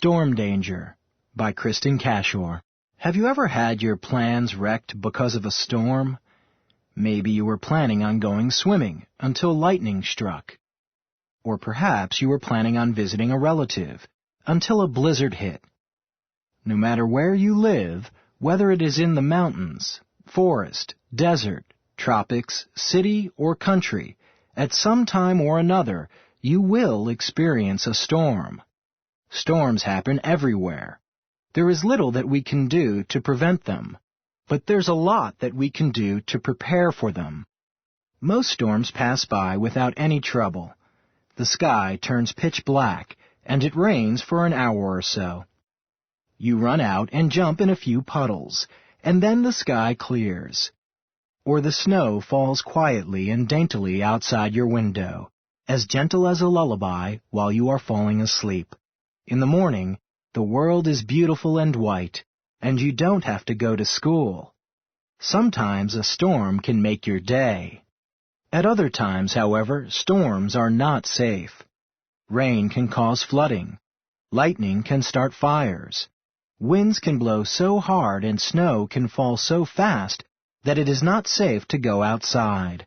Storm Danger by Kristen Cashore. Have you ever had your plans wrecked because of a storm? Maybe you were planning on going swimming until lightning struck. Or perhaps you were planning on visiting a relative until a blizzard hit. No matter where you live, whether it is in the mountains, forest, desert, tropics, city, or country, at some time or another, you will experience a storm. Storms happen everywhere. There is little that we can do to prevent them, but there's a lot that we can do to prepare for them. Most storms pass by without any trouble. The sky turns pitch black, and it rains for an hour or so. You run out and jump in a few puddles, and then the sky clears. Or the snow falls quietly and daintily outside your window, as gentle as a lullaby while you are falling asleep. In the morning, the world is beautiful and white, and you don't have to go to school. Sometimes a storm can make your day. At other times, however, storms are not safe. Rain can cause flooding. Lightning can start fires. Winds can blow so hard and snow can fall so fast that it is not safe to go outside.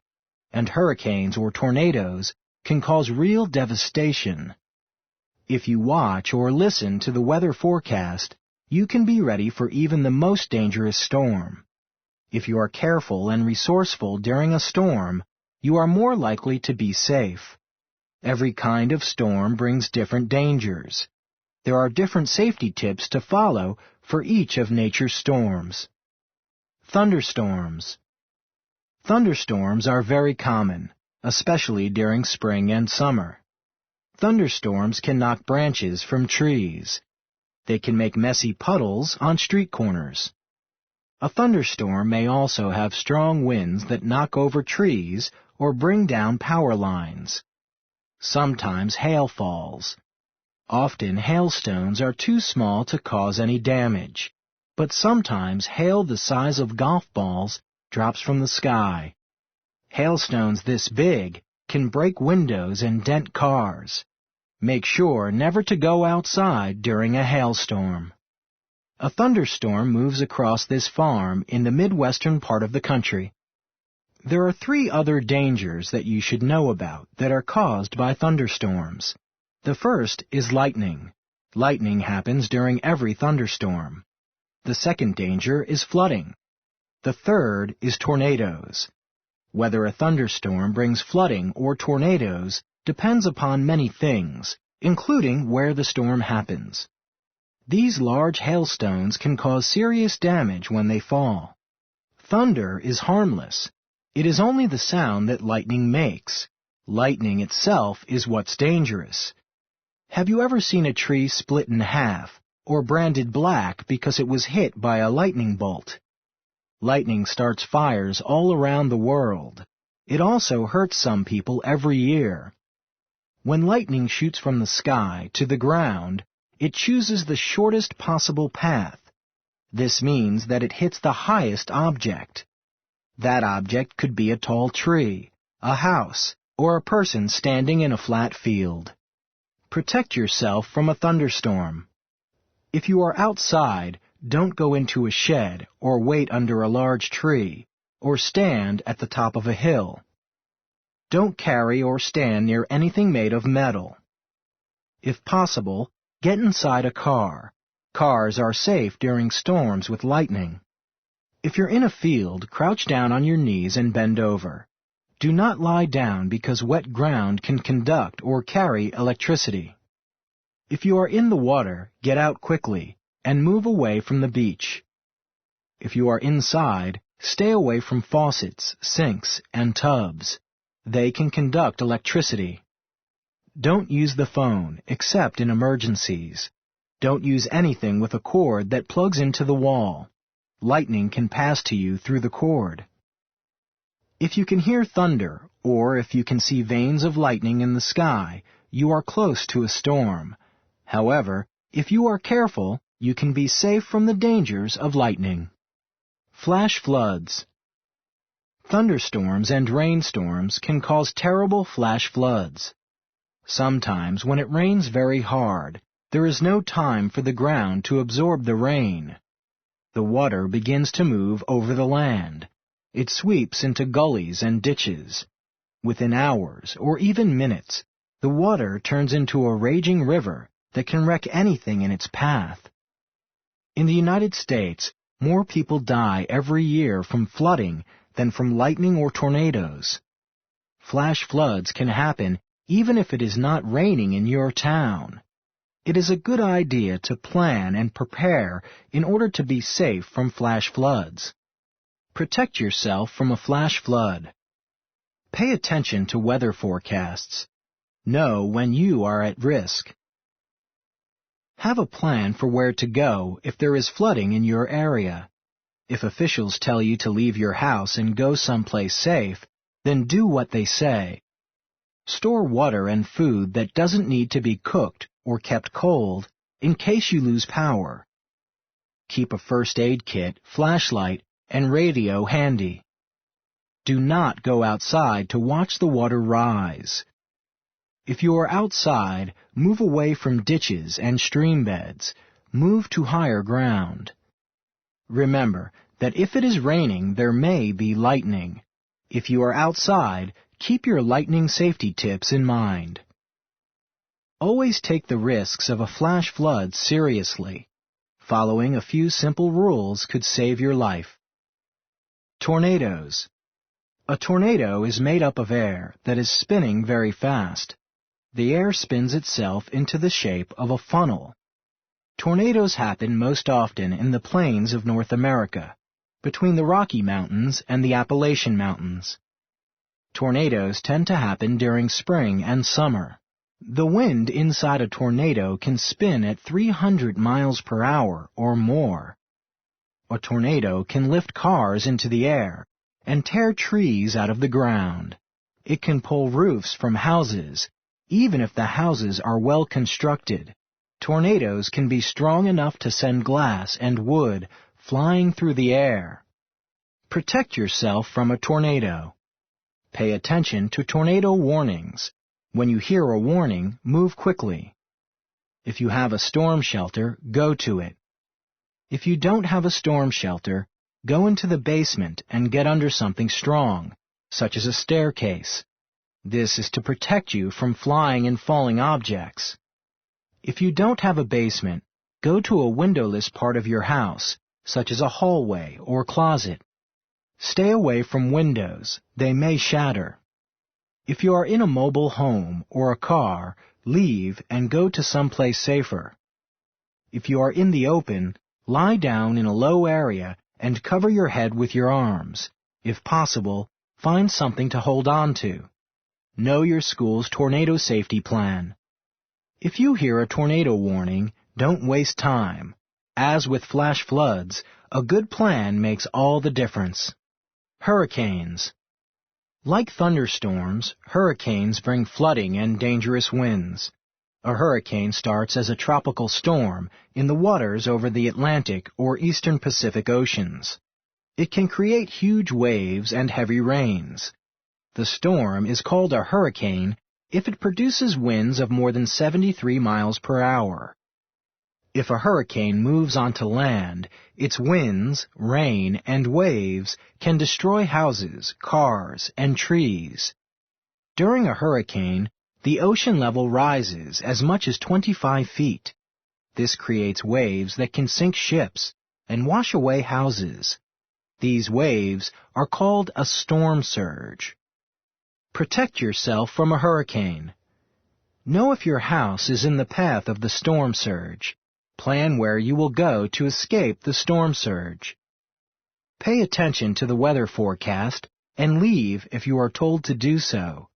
And hurricanes or tornadoes can cause real devastation. If you watch or listen to the weather forecast, you can be ready for even the most dangerous storm. If you are careful and resourceful during a storm, you are more likely to be safe. Every kind of storm brings different dangers. There are different safety tips to follow for each of nature's storms. Thunderstorms. Thunderstorms are very common, especially during spring and summer. Thunderstorms can knock branches from trees. They can make messy puddles on street corners. A thunderstorm may also have strong winds that knock over trees or bring down power lines. Sometimes hail falls. Often hailstones are too small to cause any damage, but sometimes hail the size of golf balls drops from the sky. Hailstones this big can break windows and dent cars. Make sure never to go outside during a hailstorm. A thunderstorm moves across this farm in the midwestern part of the country. There are 3 other dangers that you should know about that are caused by thunderstorms. The first is lightning. Lightning happens during every thunderstorm. The second danger is flooding. The third is tornadoes. Whether a thunderstorm brings flooding or tornadoes depends upon many things, including where the storm happens. These large hailstones can cause serious damage when they fall. Thunder is harmless. It is only the sound that lightning makes. Lightning itself is what's dangerous. Have you ever seen a tree split in half or branded black because it was hit by a lightning bolt? Lightning starts fires all around the world. It also hurts some people every year. When lightning shoots from the sky to the ground, it chooses the shortest possible path. This means that it hits the highest object. That object could be a tall tree, a house, or a person standing in a flat field. Protect yourself from a thunderstorm. If you are outside, don't go into a shed or wait under a large tree or stand at the top of a hill. Don't carry or stand near anything made of metal. If possible, get inside a car. Cars are safe during storms with lightning. If you're in a field, crouch down on your knees and bend over. Do not lie down because wet ground can conduct or carry electricity. If you are in the water, get out quickly and move away from the beach. If you are inside, stay away from faucets, sinks, and tubs. They can conduct electricity. Don't use the phone except in emergencies. Don't use anything with a cord that plugs into the wall. Lightning can pass to you through the cord. If you can hear thunder, or if you can see veins of lightning in the sky, you are close to a storm. However, if you are careful, you can be safe from the dangers of lightning. Flash floods. Thunderstorms and rainstorms can cause terrible flash floods. Sometimes when it rains very hard, There is no time for the ground to absorb the rain. The water begins to move over the land. It sweeps into gullies and ditches. Within hours, or even minutes, the water turns into a raging river that can wreck anything in its path. In the United States, more people die every year from flooding than from lightning or tornadoes. Flash floods can happen even if it is not raining in your town. It is a good idea to plan and prepare in order to be safe from flash floods. Protect yourself from a flash flood. Pay attention to weather forecasts. Know when you are at risk. Have a plan for where to go if there is flooding in your area. If officials tell you to leave your house and go someplace safe, then do what they say. Store water and food that doesn't need to be cooked or kept cold in case you lose power. Keep a first aid kit, flashlight, and radio handy. Do not go outside to watch the water rise. If you are outside, move away from ditches and stream beds. Move to higher ground. Remember that if it is raining, there may be lightning. If you are outside, keep your lightning safety tips in mind. Always take the risks of a flash flood seriously. Following a few simple rules could save your life. Tornadoes. A tornado is made up of air that is spinning very fast. The air spins itself into the shape of a funnel. Tornadoes happen most often in the plains of North America, between the Rocky Mountains and the Appalachian Mountains. Tornadoes tend to happen during spring and summer. The wind inside a tornado can spin at 300 miles per hour or more. A tornado can lift cars into the air and tear trees out of the ground. It can pull roofs from houses, even if the houses are well constructed. Tornadoes can be strong enough to send glass and wood flying through the air. Protect yourself from a tornado. Pay attention to tornado warnings. When you hear a warning, move quickly. If you have a storm shelter, go to it. If you don't have a storm shelter, go into the basement and get under something strong, such as a staircase. This is to protect you from flying and falling objects. If you don't have a basement, go to a windowless part of your house, such as a hallway or closet. Stay away from windows. They may shatter. If you are in a mobile home or a car, leave and go to someplace safer. If you are in the open, lie down in a low area and cover your head with your arms. If possible, find something to hold on to. Know your school's tornado safety plan. If you hear a tornado warning, don't waste time. As with flash floods, a good plan makes all the difference. Hurricanes. Like thunderstorms, hurricanes bring flooding and dangerous winds. A hurricane starts as a tropical storm in the waters over the Atlantic or Eastern Pacific Oceans. It can create huge waves and heavy rains. The storm is called a hurricane if it produces winds of more than 73 miles per hour. If a hurricane moves onto land, its winds, rain, and waves can destroy houses, cars, and trees. During a hurricane, the ocean level rises as much as 25 feet. This creates waves that can sink ships and wash away houses. These waves are called a storm surge. Protect yourself from a hurricane. Know if your house is in the path of the storm surge. Plan where you will go to escape the storm surge. Pay attention to the weather forecast and leave if you are told to do so.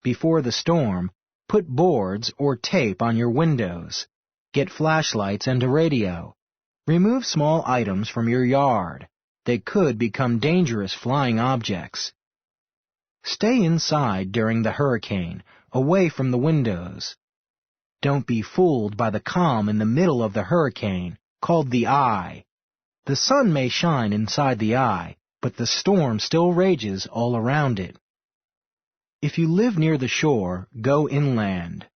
Before the storm, put boards or tape on your windows. Get flashlights and a radio. Remove small items from your yard. They could become dangerous flying objects. Stay inside during the hurricane, away from the windows. Don't be fooled by the calm in the middle of the hurricane, called the eye. The sun may shine inside the eye, but the storm still rages all around it. If you live near the shore, go inland.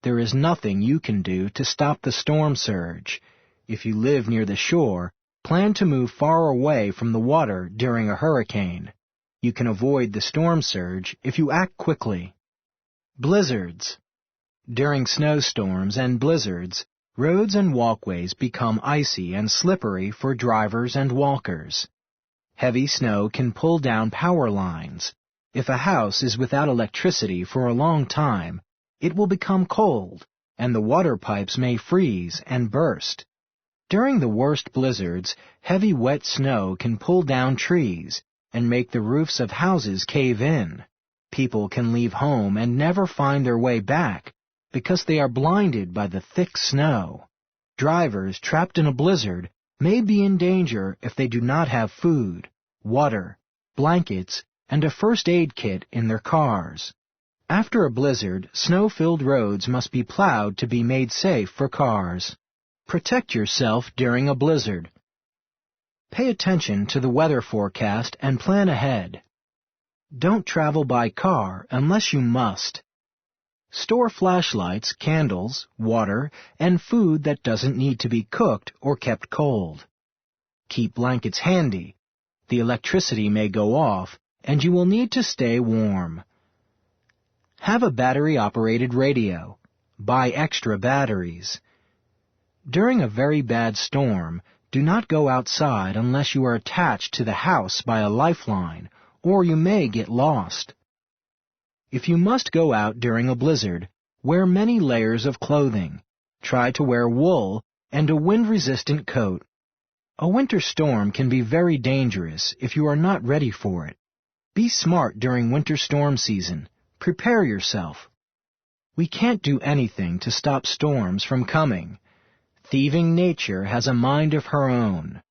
there is nothing you can do to stop the storm surge. If you live near the shore, plan to move far away from the water during a hurricane. You can avoid the storm surge if you act quickly. Blizzards. During snowstorms and blizzards, roads and walkways become icy and slippery for drivers and walkers. Heavy snow can pull down power lines. If a house is without electricity for a long time, it will become cold, and the water pipes may freeze and burst. During the worst blizzards, heavy wet snow can pull down trees and make the roofs of houses cave in. People can leave home and never find their way back because they are blinded by the thick snow. Drivers trapped in a blizzard may be in danger if they do not have food, water, blankets, and a first aid kit in their cars. After a blizzard, snow-filled roads must be plowed to be made safe for cars. Protect yourself during a blizzard. Pay attention to the weather forecast and plan ahead. Don't travel by car unless you must. Store flashlights, candles, water, and food that doesn't need to be cooked or kept cold. Keep blankets handy. The electricity may go off, and you will need to stay warm. Have a battery-operated radio. Buy extra batteries. During a very bad storm, do not go outside unless you are attached to the house by a lifeline, or you may get lost. If you must go out during a blizzard, wear many layers of clothing. Try to wear wool and a wind-resistant coat. A winter storm can be very dangerous if you are not ready for it. Be smart during winter storm season. Prepare yourself. We can't do anything to stop storms from coming. Thieving nature has a mind of her own.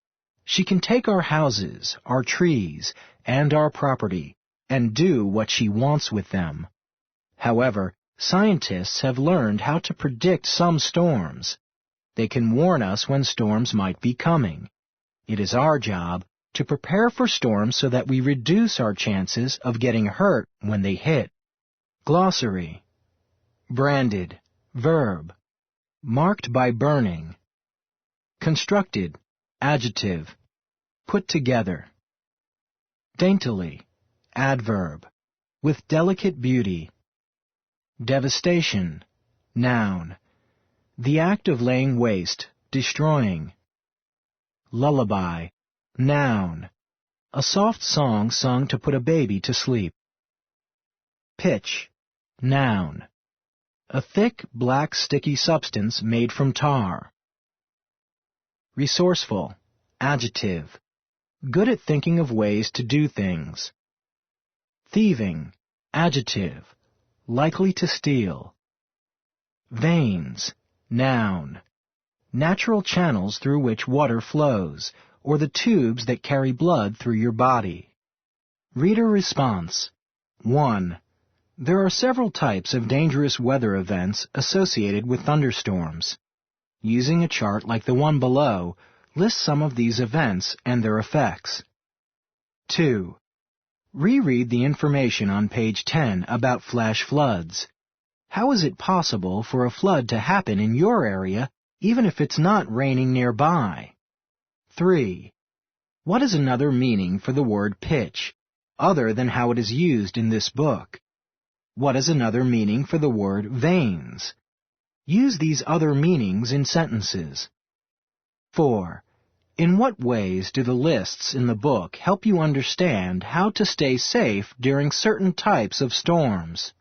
She can take our houses, our trees, and our property, and do what she wants with them. However, scientists have learned how to predict some storms. They can warn us when storms might be coming. It is our job to prepare for storms so that we reduce our chances of getting hurt when they hit. Glossary. Branded, verb. Marked by burning. Constructed, adjective. Put together. Daintily, adverb. With delicate beauty. Devastation, noun. The act of laying waste, destroying. Lullaby, noun. A soft song sung to put a baby to sleep. Pitch, noun. A thick, black, sticky substance made from tar. Resourceful, adjective. Good at thinking of ways to do things. Thieving, adjective. Likely to steal. Veins, noun. Natural channels through which water flows, or the tubes that carry blood through your body. Reader response. 1. There are several types of dangerous weather events associated with thunderstorms. Using a chart like the one below, list some of these events and their effects. 2. Reread the information on page 10 about flash floods. How is it possible for a flood to happen in your area even if it's not raining nearby? 3. What is another meaning for the word pitch, other than how it is used in this book? What is another meaning for the word veins? Use these other meanings in sentences. 4. In what ways do the lists in the book help you understand how to stay safe during certain types of storms?